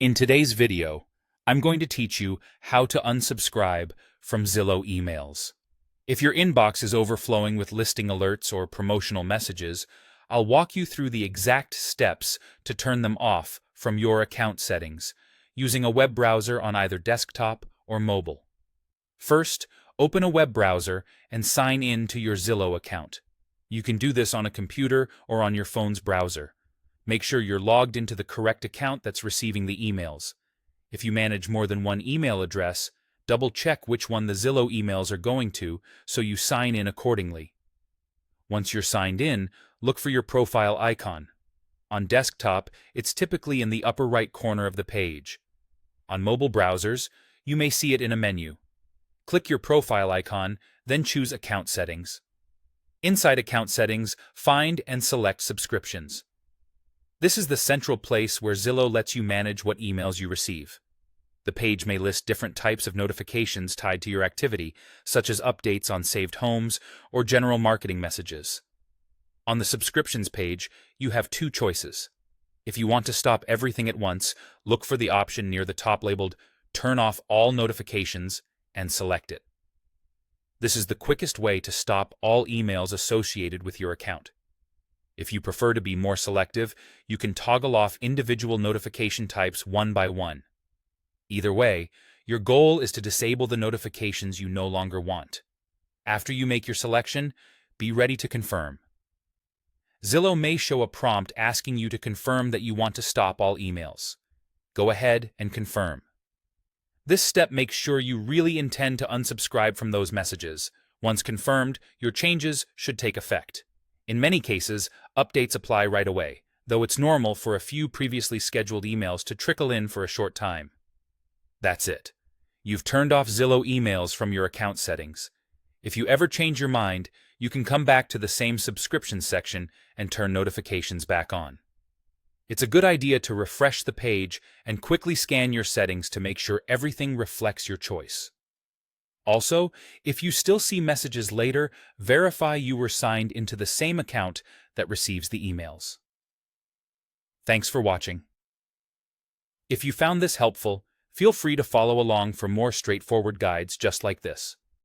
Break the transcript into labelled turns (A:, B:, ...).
A: In today's video, I'm going to teach you how to unsubscribe from Zillow emails. If your inbox is overflowing with listing alerts or promotional messages, I'll walk you through the exact steps to turn them off from your account settings, using a web browser on either desktop or mobile. First, open a web browser and sign in to your Zillow account. You can do this on a computer or on your phone's browser. Make sure you're logged into the correct account that's receiving the emails. If you manage more than one email address, double-check which one the Zillow emails are going to so you sign in accordingly. Once you're signed in, look for your profile icon. On desktop, it's typically in the upper right corner of the page. On mobile browsers, you may see it in a menu. Click your profile icon, then choose Account Settings. Inside Account Settings, find and select Subscriptions. This is the central place where Zillow lets you manage what emails you receive. The page may list different types of notifications tied to your activity, such as updates on saved homes or general marketing messages. On the Subscriptions page, you have two choices. If you want to stop everything at once, look for the option near the top labeled Turn Off All Notifications and select it. This is the quickest way to stop all emails associated with your account. If you prefer to be more selective, you can toggle off individual notification types one by one. Either way, your goal is to disable the notifications you no longer want. After you make your selection, be ready to confirm. Zillow may show a prompt asking you to confirm that you want to stop all emails. Go ahead and confirm. This step makes sure you really intend to unsubscribe from those messages. Once confirmed, your changes should take effect. In many cases, updates apply right away, though it's normal for a few previously scheduled emails to trickle in for a short time. That's it. You've turned off Zillow emails from your account settings. If you ever change your mind, you can come back to the same subscription section and turn notifications back on. It's a good idea to refresh the page and quickly scan your settings to make sure everything reflects your choice. Also, if you still see messages later, verify you were signed into the same account that receives the emails. Thanks for watching. If you found this helpful, feel free to follow along for more straightforward guides just like this.